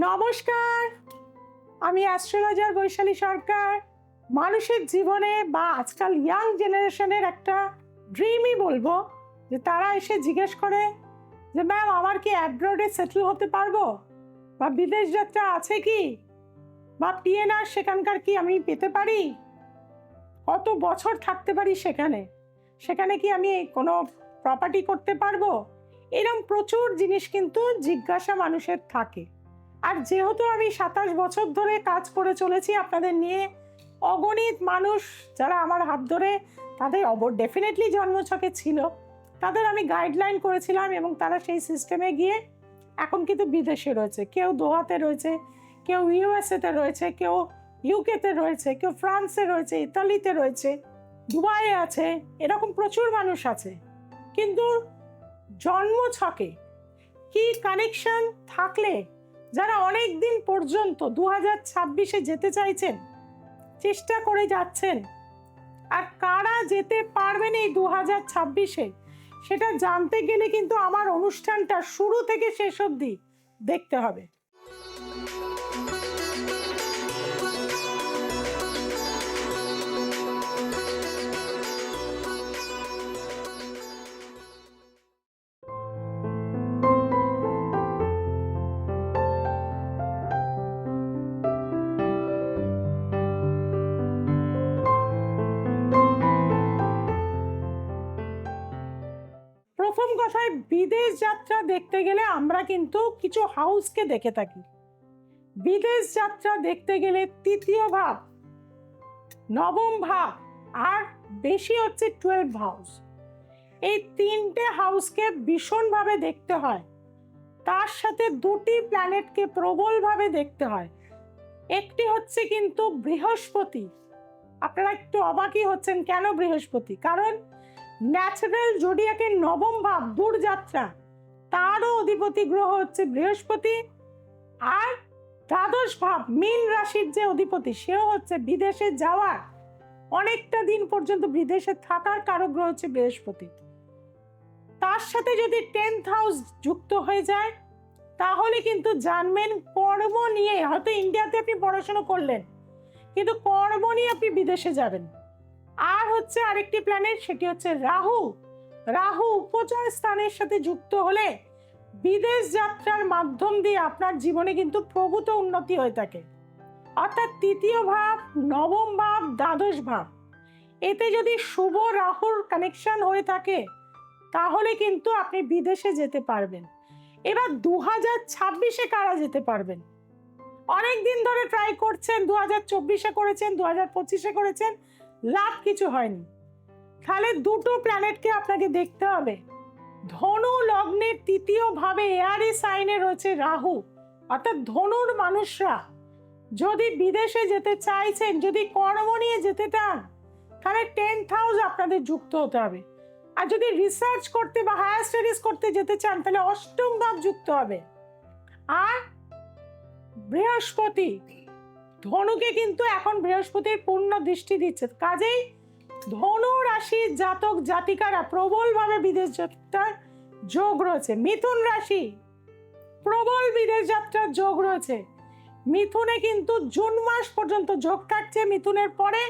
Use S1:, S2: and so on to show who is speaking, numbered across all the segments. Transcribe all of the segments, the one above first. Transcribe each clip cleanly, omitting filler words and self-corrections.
S1: নমস্কার, আমি অ্যাস্ট্রোলজার বৈশালী সরকার। মানুষের জীবনে বা আজকাল ইয়াং জেনারেশনের একটা ড্রিমই বলবো, যে তারা এসে জিজ্ঞেস করে যে ম্যাম আমার কি অ্যাব্রডে সেটেল হতে পারবো, বা বিদেশ যাত্রা আছে কি, বা পিএনআর সেখানকার কি আমি পেতে পারি, কত বছর থাকতে পারি সেখানে, সেখানে কি আমি কোনো প্রপার্টি করতে পারবো। এরকম প্রচুর জিনিস কিন্তু জিজ্ঞাসা মানুষের থাকে। আর যেহেতু আমি 27 বছর ধরে কাজ করে চলেছি আপনাদের নিয়ে, অগণিত মানুষ যারা আমার হাত ধরে তাদের ডেফিনেটলি জন্মছকে ছিল, তাদের আমি গাইডলাইন করেছিলাম এবং তারা সেই সিস্টেমে গিয়ে এখন কিন্তু বিদেশে রয়েছে। কেউ দোহাতে রয়েছে, কেউ ইউএসএতে রয়েছে, কেউ ইউকেতে রয়েছে, কেউ ফ্রান্সে রয়েছে, ইতালিতে রয়েছে, দুবাইয়ে আছে, এরকম প্রচুর মানুষ আছে। কিন্তু জন্মছকে কি কানেকশন থাকলে যারা অনেক দিন পর্যন্ত 2026-এ যেতে চাইছেন, চেষ্টা করে যাচ্ছেন, আর কারা যেতে পারবেন এই 2026-এ, সেটা জানতে গেলে কিন্তু আমার অনুষ্ঠানটা শুরু থেকে শেষ অবধি দেখতে হবে। প্রথম কথায়, বিদেশ যাত্রা দেখতে গেলে আমরা কিন্তু কিছু হাউসকে দেখে থাকি। বিদেশ যাত্রা দেখতে গেলে তৃতীয় ভাব, নবম ভাব, আর বেশি হচ্ছে 12 হাউস, এই তিনটে হাউসকে ভীষণভাবে দেখতে হয়। তার সাথে দুটি প্ল্যানেটকে প্রবলভাবে দেখতে হয়। একটি হচ্ছে কিন্তু বৃহস্পতি। আপনারা একটু অবাকই হচ্ছেন কেন বৃহস্পতি, কারণ ন্যাচারাল জোডিয়াকের নবম ভাব দূরযাত্রা, তারও অধিপতি গ্রহ হচ্ছে বৃহস্পতি। আর দ্বাদশ ভাব মীন রাশির যে অধিপতি, সেও হচ্ছে বিদেশে যাওয়ার, অনেকটা দিন পর্যন্ত বিদেশে থাকার কারক গ্রহ হচ্ছে বৃহস্পতি। তার সাথে যদি 10th হাউস যুক্ত হয়ে যায়, তাহলে কিন্তু জানবেন কর্ম নিয়ে, হয়তো ইন্ডিয়াতে আপনি পড়াশোনা করলেন কিন্তু কর্ম নিয়ে আপনি বিদেশে যাবেন। আর হচ্ছে আরেকটি প্ল্যানেট, সেটি হচ্ছে রাহু। রাহু উপচয় স্থানের সাথে যুক্ত হলে বিদেশ যাত্রার মাধ্যম দিয়ে আপনার জীবনে কিন্তু প্রভূত উন্নতি হয়ে থাকে। অর্থাৎ তৃতীয় ভাব, নবম ভাব, দ্বাদশ ভাব, এতে যদি শুভ রাহুর কানেকশন হয়ে থাকে, তাহলে কিন্তু আপনি বিদেশে যেতে পারবেন। এবার 2026-এ কারা যেতে পারবেন? অনেক দিন ধরে ট্রাই করছেন, 2024-এ করেছেন, 2025-এ করেছেন, লাভ কিছু হয়নি। তাহলে দুটো প্ল্যানেটকে আপনাকে দেখতে হবে। ধনু লগ্নের তৃতীয় ভাবে এয়ারি সাইনে রয়েছে রাহু, অর্থাৎ ধনুর মানুষরা যদি বিদেশে যেতে চাইছেন, যদি কর্ম নিয়ে যেতে চান, তাহলে 10th হাউস আপনাদের যুক্ত হতে হবে। আর যদি রিসার্চ করতে বা হায়ার স্টাডিজ করতে যেতে চান, তাহলে অষ্টম ভাব যুক্ত হবে। আর বৃহস্পতি, ধনুকে কিন্তু এখন বৃহস্পতির পূর্ণ দৃষ্টি দিচ্ছে, কাজেই ধনু রাশির জাতক জাতিকারা প্রবলভাবে বিদেশ যাত্রার যোগ রয়েছে। মিথুন রাশি, প্রবল বিদেশ যাত্রার যোগ রয়েছে। মিথুনে কিন্তু জুন মাস পর্যন্ত যোগ থাকছে, মিথুনের পরে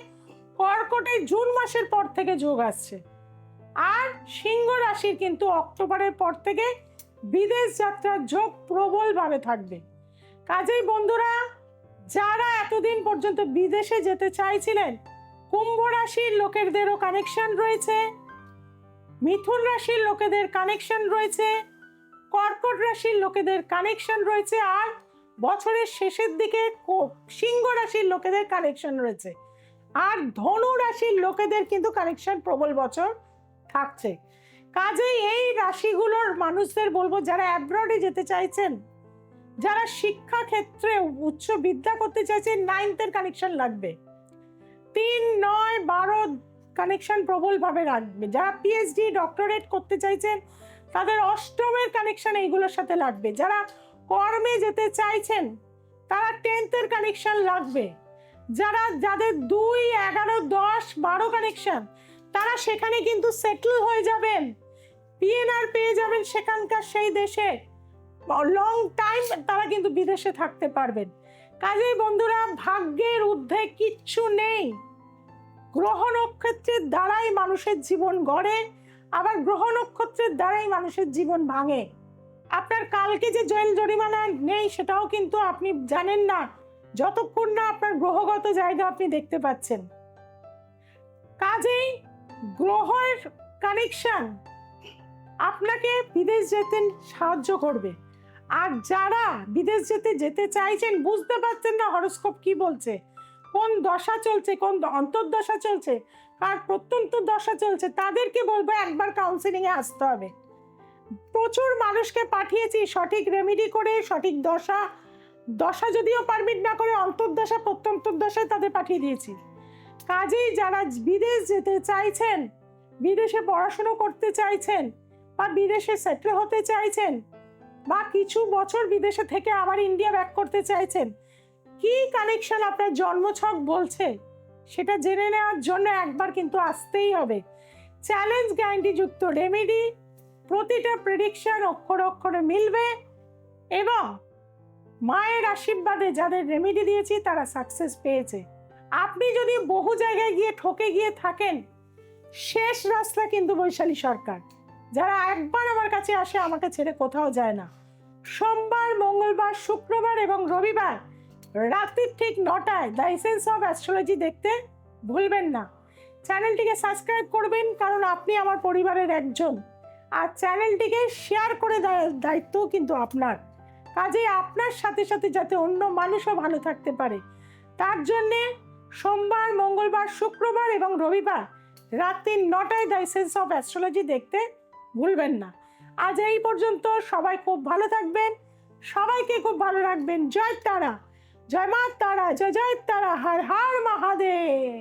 S1: কর্কটে জুন মাসের পর থেকে যোগ আসছে। আর সিংহ রাশির কিন্তু অক্টোবরের পর থেকে বিদেশ যাত্রার যোগ প্রবলভাবে থাকবে। কাজেই বন্ধুরা, যারা এতদিন পর্যন্ত বিদেশে যেতে চাইছিলেন, কুম্ভ রাশির লোকেদেরও কানেকশন রয়েছে, মিথুন রাশির লোকেদের কানেকশন রয়েছে, কর্কট রাশির লোকেদের কানেকশন রয়েছে, আর বছরের শেষের দিকে সিংহ রাশির লোকেদের কানেকশন রয়েছে। আর ধনু রাশির লোকেদের কিন্তু কানেকশন প্রবল বছর থাকছে। কাজেই এই রাশিগুলোর মানুষদের বলবো, যারা অ্যাব্রডে যেতে চাইছেন, যারা শিক্ষা ক্ষেত্রে উচ্চ বিদ্যা করতে চাইছেন, 9th-এর কানেকশন লাগবে, 3, 9, 12 কানেকশন প্রবলভাবে রাখবে। যারা পিএইচডি ডক্টরেট করতে চাইছেন, তাদের অষ্টমের কানেকশন এইগুলোর সাথে লাগবে। যারা কর্মে যেতে চাইছেন, তারা 10th-এর কানেকশন লাগবে। যাদের 2, 11, 10, 12 কানেকশন, তারা সেখানে কিন্তু সেটেল হয়ে যাবেন, পিএনআর পেয়ে যাবেন সেখানকার সেই দেশে। লং টাইম তারা কিন্তু বিদেশে থাকতে পারবেন। কাজেই বন্ধুরা, ভাগ্যের ঊর্ধ্বে কিচ্ছু নেই। গ্রহ নক্ষত্রের দ্বারাই মানুষের জীবন গড়ে, আবার গ্রহ নক্ষত্রের দ্বারাই মানুষের জীবন ভাঙে। আপনার কালকে যে জেল জরিমানা নেই সেটাও কিন্তু আপনি জানেন না যতক্ষণ না আপনার গ্রহগত জায়গা আপনি দেখতে পাচ্ছেন। কাজেই গ্রহের কানেকশন আপনাকে বিদেশ যেতে সাহায্য করবে। আর যারা বিদেশ যেতে চাইছেন, বুঝতে পারছেন না হরোস্কোপ কি বলছে, কোন দশা চলছে, কোন অন্তর্দশা চলছে, কার প্রত্যন্ত দশা চলছে, তাদেরকে বলবো একবার কাউন্সিলিংয়ে আসতে হবে। প্রচুর মানুষকে পাঠিয়েছি সঠিক রেমেডি করে, সঠিক দশা যদিও পারমিট না করে অন্তর্দশা প্রত্যন্তর্দশায় তাদের পাঠিয়ে দিয়েছি। কাজেই যারা বিদেশ যেতে চাইছেন, বিদেশে পড়াশুনো করতে চাইছেন, বা বিদেশে সেটেল হতে চাইছেন, বা কিছু বছর বিদেশে থেকে আবার ইন্ডিয়া ব্যাক করতে চাইছেন, কি কানেকশন আপনার জন্মছক বলছে সেটা জেনে নেওয়ার জন্য একবার কিন্তু আসতেই হবে। চ্যালেঞ্জ গ্যারান্টিযুক্ত রেমেডি, প্রতিটা প্রেডিকশন অক্ষরে অক্ষরে মিলবে, এবং মায়ের আশীর্বাদে যাদের রেমেডি দিয়েছি তারা সাকসেস পেয়েছে। আপনি যদি বহু জায়গায় গিয়ে ঠকে গিয়ে থাকেন, শেষ রাস্তা কিন্তু বৈশালী সরকার। যারা একবার আমার কাছে আসে আমাকে ছেড়ে কোথাও যায় না। সোমবার, মঙ্গলবার, শুক্রবার এবং রবিবার রাত্রির ঠিক 9টায় দ্য এসেন্স অফ অ্যাস্ট্রোলজি দেখতে ভুলবেন না। চ্যানেলটিকে সাবস্ক্রাইব করবেন, কারণ আপনি আমার পরিবারের একজন, আর চ্যানেলটিকে শেয়ার করে দেওয়ার দায়িত্ব কিন্তু আপনার। কাজেই আপনার সাথে সাথে যাতে অন্য মানুষও ভালো থাকতে পারে, তার জন্যে সোমবার, মঙ্গলবার, শুক্রবার এবং রবিবার রাত্রি 9টায় দ্য এসেন্স অফ অ্যাস্ট্রোলজি দেখতে ভুলবেন না। আজ এই পর্যন্ত। সবাই খুব ভালো থাকবেন, সবাইকে খুব ভালো রাখবেন। জয় তারা, জয় মা তারা, জয় জয় তারা, হর হর মহাদেব।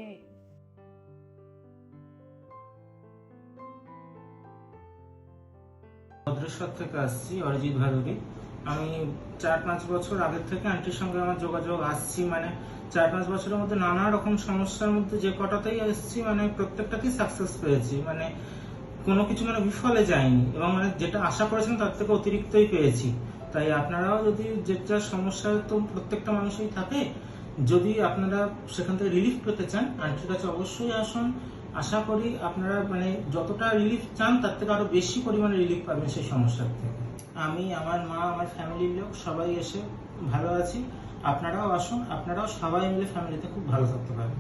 S2: ভদ্রেশ্বর থেকে আসছি, অরিজিৎ ভাদুরী। আমি 4-5 বছর আগের থেকে আন্টির সঙ্গে আমার যোগাযোগ আসছি, মানে 4-5 বছরের মধ্যে নানা রকম সমস্যার মধ্যে যে কটাতেই এসেছি, মানে প্রত্যেকটাতেই সাকসেস পেয়েছি, মানে কোনো কিছু মানে বিফলে যায়নি, এবং মানে যেটা আশা করেছিলাম তার থেকে অতিরিক্তই পেয়েছি। তাই আপনারাও যদি যেটা সমস্যা তো প্রত্যেকটা মানুষই থাকে, যদি আপনারা সেখান থেকে রিলিফ পেতে চান, আন্টির কাছে অবশ্যই আসুন। আশা করি আপনারা মানে যতটা রিলিফ চান তার থেকে আরো বেশি পরিমাণে রিলিফ পাবেন সেই সমস্যার থেকে। আমি, আমার মা, আমার ফ্যামিলির লোক সবাই এসে ভালো আছি। আপনারাও আসুন, আপনারাও সবাই মিলে ফ্যামিলিতে খুব ভালো থাকতে পারবেন।